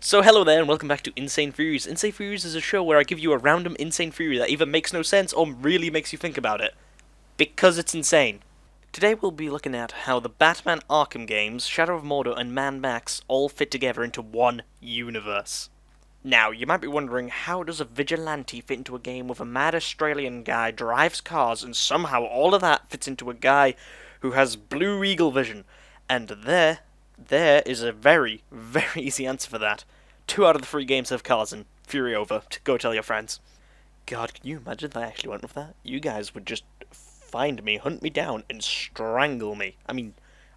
So hello there and welcome back to Insane Theories. Insane Theories is a show where I give you a random insane theory that either makes no sense or really makes you think about it. Because it's insane. Today we'll be looking at how the Batman Arkham games, Shadow of Mordor and Mad Max all fit together into one universe. Now, you might be wondering, how does a vigilante fit into a game with a mad Australian guy drives cars and somehow all of that fits into a guy who has blue eagle vision? And there is a very, very easy answer for that. 2 out of the 3 games have cars and fury over. Go tell your friends. God, can you imagine if I actually went with that? You guys would just find me, hunt me down, and strangle me. I mean,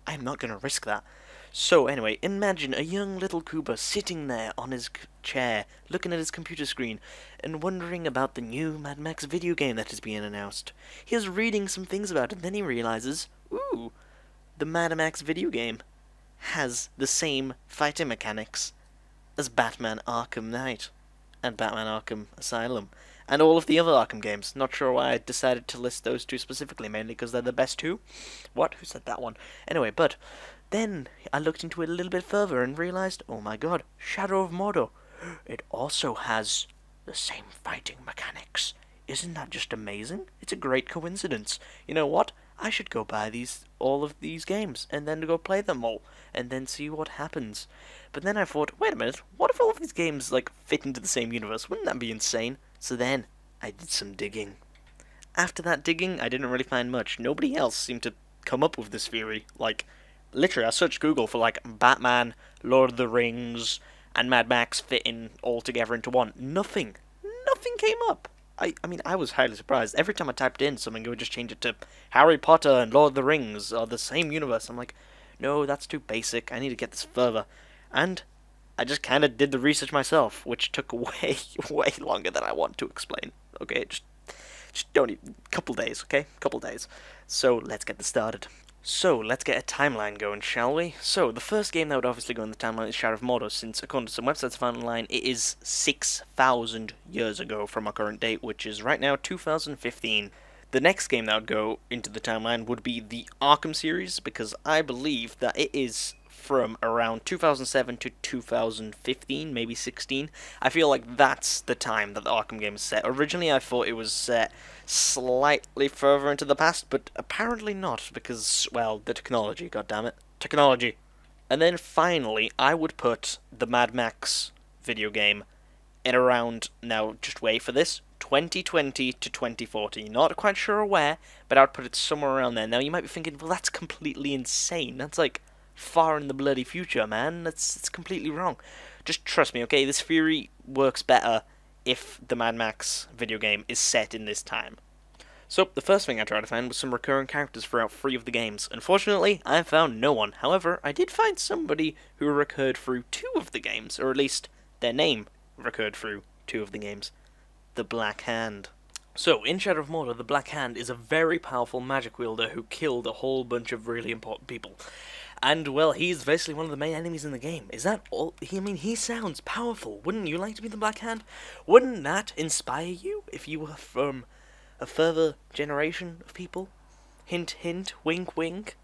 I'm not going to risk that. So anyway, imagine a young little Cooper sitting there on his chair, looking at his computer screen, and wondering about the new Mad Max video game that is being announced. He is reading some things about it, and then he realizes, ooh, the Mad Max video game has the same fighting mechanics as Batman Arkham Knight and Batman Arkham Asylum and all of the other Arkham games. Not sure why I decided to list those 2 specifically, mainly because they're the best 2. What? Who said that one? Anyway, but then I looked into it a little bit further and realized, oh my god, Shadow of Mordor, it also has the same fighting mechanics. Isn't that just amazing? It's a great coincidence. You know what? I should go buy all of these games and then go play them all and then see what happens. But then I thought, wait a minute, what if all of these games fit into the same universe? Wouldn't that be insane? So then I did some digging. After that digging, I didn't really find much. Nobody else seemed to come up with this theory. Literally, I searched Google for Batman, Lord of the Rings, and Mad Max fitting all together into one. Nothing came up. I mean, I was highly surprised. Every time I typed in something, it would just change it to Harry Potter and Lord of the Rings are the same universe. I'm like, no, that's too basic. I need to get this further. And I just kind of did the research myself, which took way, way longer than I want to explain. Okay, just don't even... Couple days, okay? Couple days. So, let's get this started. So, let's get a timeline going, shall we? So, the first game that would obviously go in the timeline is Shadow of Mordor, since according to some websites found online, it is 6,000 years ago from our current date, which is right now 2015. The next game that would go into the timeline would be the Arkham series, because I believe that it is from around 2007 to 2015, maybe 16. I feel like that's the time that the Arkham game is set. Originally, I thought it was set slightly further into the past, but apparently not, because, well, the technology, goddammit. Technology. And then finally, I would put the Mad Max video game in around, now just wait for this, 2020 to 2040. Not quite sure where, but I would put it somewhere around there. Now, you might be thinking, well, that's completely insane. That's far in the bloody future, man. It's completely wrong. Just trust me, okay? This theory works better if the Mad Max video game is set in this time. So, the first thing I tried to find was some recurring characters throughout 3 of the games. Unfortunately, I found no one. However, I did find somebody who recurred through 2 of the games, or at least their name recurred through 2 of the games. The Black Hand. So, in Shadow of Mordor, the Black Hand is a very powerful magic wielder who killed a whole bunch of really important people. And, well, he's basically one of the main enemies in the game. Is that all? He sounds powerful. Wouldn't you like to be the Black Hand? Wouldn't that inspire you if you were from a further generation of people? Hint, hint, wink, wink.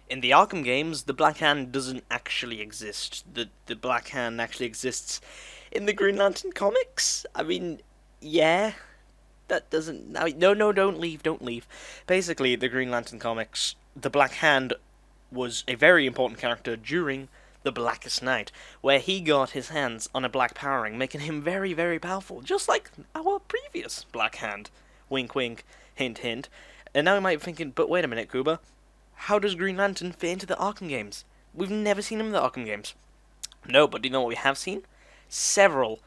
In the Arkham games, the Black Hand doesn't actually exist. The Black Hand actually exists in the Green Lantern comics. I mean, yeah. That doesn't... No, don't leave. Basically, the Green Lantern comics, the Black Hand was a very important character during the Blackest Night, where he got his hands on a black power ring, making him very, very powerful, just like our previous Black Hand. Wink, wink, hint, hint. And now you might be thinking, but wait a minute, Kuba, how does Green Lantern fit into the Arkham games? We've never seen him in the Arkham games. No, but do you know what we have seen? Several,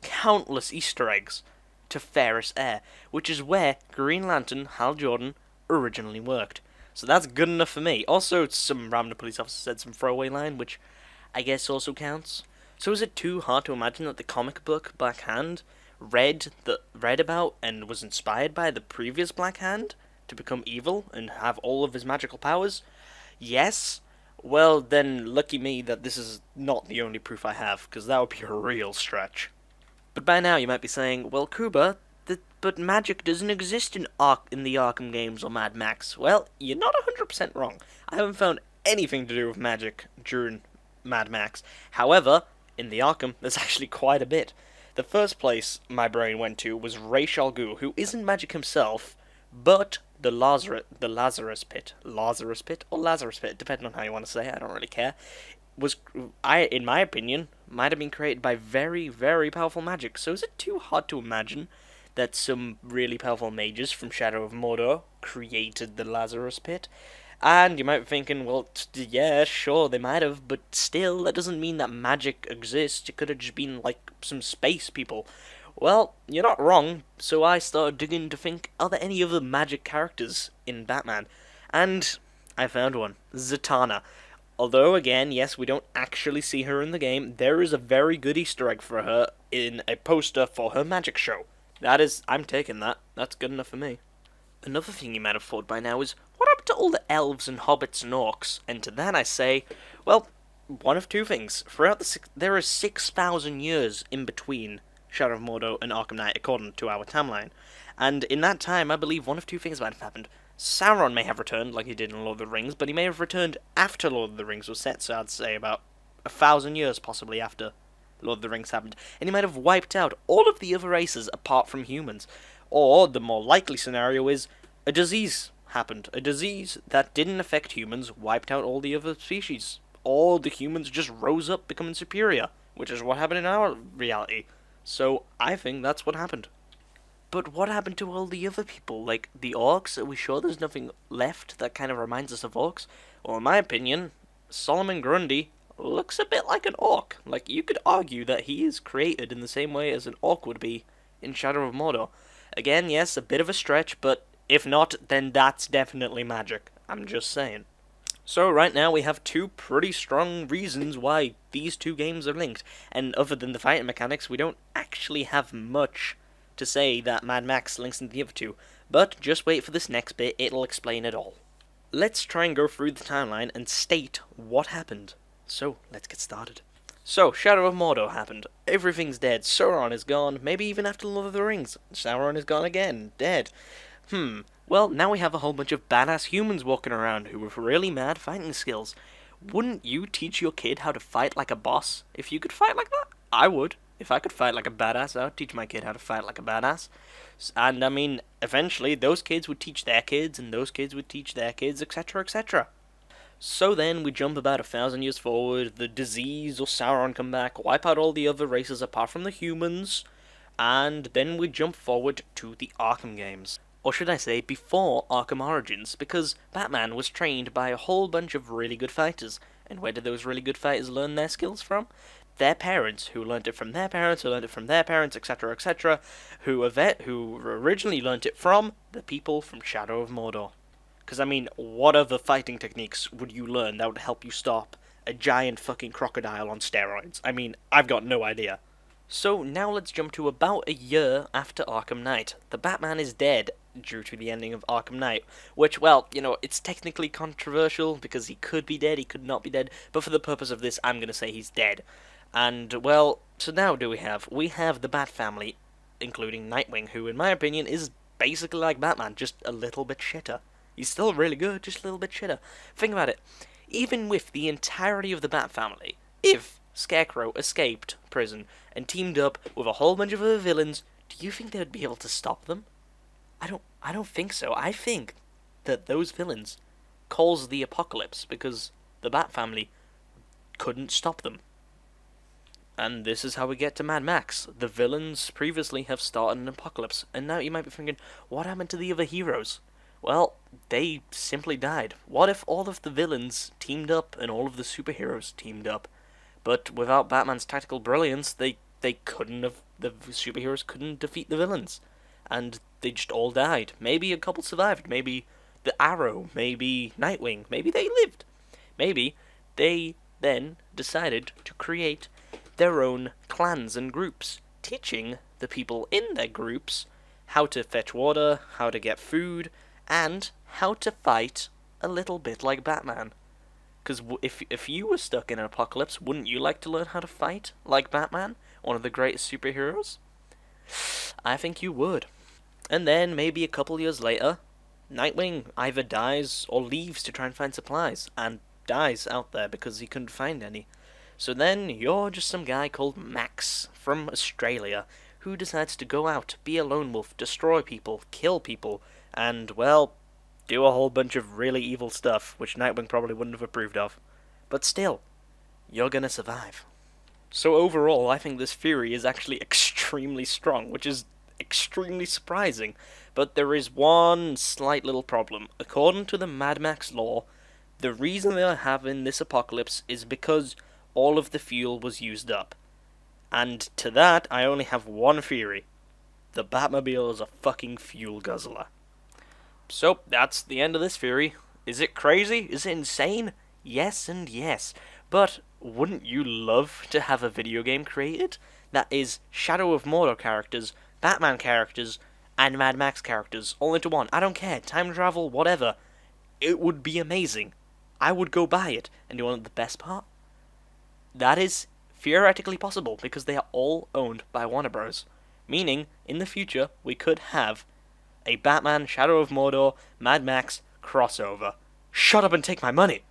countless Easter eggs to Ferris Air, which is where Green Lantern, Hal Jordan, originally worked. So that's good enough for me. Also, some random police officer said some throwaway line, which I guess also counts. So is it too hard to imagine that the comic book Black Hand read about and was inspired by the previous Black Hand to become evil and have all of his magical powers? Yes. Well, then lucky me that this is not the only proof I have, because that would be a real stretch. But by now you might be saying, well, Kuba, but magic doesn't exist in the Arkham games or Mad Max. Well, you're not 100% wrong. I haven't found anything to do with magic during Mad Max. However, in the Arkham, there's actually quite a bit. The first place my brain went to was Ra's al Ghul, who isn't magic himself, but the Lazarus Pit, or Lazarus Pit, depending on how you want to say it, I don't really care, was, in my opinion, might have been created by very, very powerful magic. So is it too hard to imagine that some really powerful mages from Shadow of Mordor created the Lazarus Pit? And you might be thinking, well, yeah, sure, they might have, but still, that doesn't mean that magic exists. It could have just been, like, some space people. Well, you're not wrong, so I started digging to think, are there any other magic characters in Batman? And I found one, Zatanna. Although, again, yes, we don't actually see her in the game, there is a very good Easter egg for her in a poster for her magic show. That is, I'm taking that. That's good enough for me. Another thing you might have thought by now is, what happened to all the elves and hobbits and orcs? And to that I say, well, one of two things. There is 6,000 years in between Shadow of Mordor and Arkham Knight, according to our timeline. And in that time, I believe one of two things might have happened. Sauron may have returned, like he did in Lord of the Rings, but he may have returned after Lord of the Rings was set, so I'd say about 1,000 years possibly after Lord of the Rings happened. And he might have wiped out all of the other races apart from humans. Or, the more likely scenario is, a disease happened. A disease that didn't affect humans wiped out all the other species. Or the humans just rose up, becoming superior, which is what happened in our reality. So, I think that's what happened. But what happened to all the other people? Like, the orcs? Are we sure there's nothing left that kind of reminds us of orcs? Well, in my opinion, Solomon Grundy looks a bit like an orc. Like, you could argue that he is created in the same way as an orc would be in Shadow of Mordor. Again, yes, a bit of a stretch, but if not, then that's definitely magic. I'm just saying. So right now we have two pretty strong reasons why these two games are linked. And other than the fighting mechanics, we don't actually have much to say that Mad Max links into the other two. But just wait for this next bit, it'll explain it all. Let's try and go through the timeline and state what happened. So, let's get started. So, Shadow of Mordor happened. Everything's dead. Sauron is gone. Maybe even after Lord of the Rings. Sauron is gone again. Dead. Well, now we have a whole bunch of badass humans walking around who have really mad fighting skills. Wouldn't you teach your kid how to fight like a boss? If you could fight like that? I would. If I could fight like a badass, I would teach my kid how to fight like a badass. And, I mean, eventually, those kids would teach their kids, and those kids would teach their kids, etc., etc. So then, we jump about 1,000 years forward, the disease or Sauron come back, wipe out all the other races apart from the humans, and then we jump forward to the Arkham games. Or should I say, before Arkham Origins, because Batman was trained by a whole bunch of really good fighters. And where did those really good fighters learn their skills from? Their parents, who learnt it from their parents, who learnt it from their parents, etc., etc., who originally learnt it from the people from Shadow of Mordor. Because, I mean, what other fighting techniques would you learn that would help you stop a giant fucking crocodile on steroids? I mean, I've got no idea. So, now let's jump to about a year after Arkham Knight. The Batman is dead due to the ending of Arkham Knight, which, well, you know, it's technically controversial because he could be dead, he could not be dead, but for the purpose of this, I'm going to say he's dead. And, well, so now do we have? We have the Bat family, including Nightwing, who, in my opinion, is basically like Batman, just a little bit shitter. He's still really good, just a little bit shitter. Think about it. Even with the entirety of the Bat family, if Scarecrow escaped prison and teamed up with a whole bunch of other villains, do you think they would be able to stop them? I don't think so. I think that those villains caused the apocalypse because the Bat family couldn't stop them. And this is how we get to Mad Max. The villains previously have started an apocalypse, and now you might be thinking, what happened to the other heroes? Well, they simply died. What if all of the villains teamed up and all of the superheroes teamed up? But without Batman's tactical brilliance, the superheroes couldn't defeat the villains. And they just all died. Maybe a couple survived. Maybe the Arrow. Maybe Nightwing. Maybe they lived. Maybe they then decided to create their own clans and groups, teaching the people in their groups how to fetch water, how to get food, and how to fight a little bit like Batman. Because if you were stuck in an apocalypse, wouldn't you like to learn how to fight like Batman, one of the greatest superheroes? I think you would. And then, maybe a couple years later, Nightwing either dies or leaves to try and find supplies, and dies out there because he couldn't find any. So then you're just some guy called Max from Australia who decides to go out, be a lone wolf, destroy people, kill people, and, well, do a whole bunch of really evil stuff, which Nightwing probably wouldn't have approved of. But still, you're gonna survive. So overall, I think this theory is actually extremely strong, which is extremely surprising. But there is one slight little problem. According to the Mad Max lore, the reason they are having this apocalypse is because all of the fuel was used up. And to that, I only have one theory. The Batmobile is a fucking fuel guzzler. So, that's the end of this theory. Is it crazy? Is it insane? Yes and yes. But wouldn't you love to have a video game created that is Shadow of Mordor characters, Batman characters, and Mad Max characters all into one? I don't care. Time travel, whatever. It would be amazing. I would go buy it. And you want the best part? That is theoretically possible because they are all owned by Warner Bros. Meaning, in the future, we could have a Batman, Shadow of Mordor, Mad Max crossover. Shut up and take my money!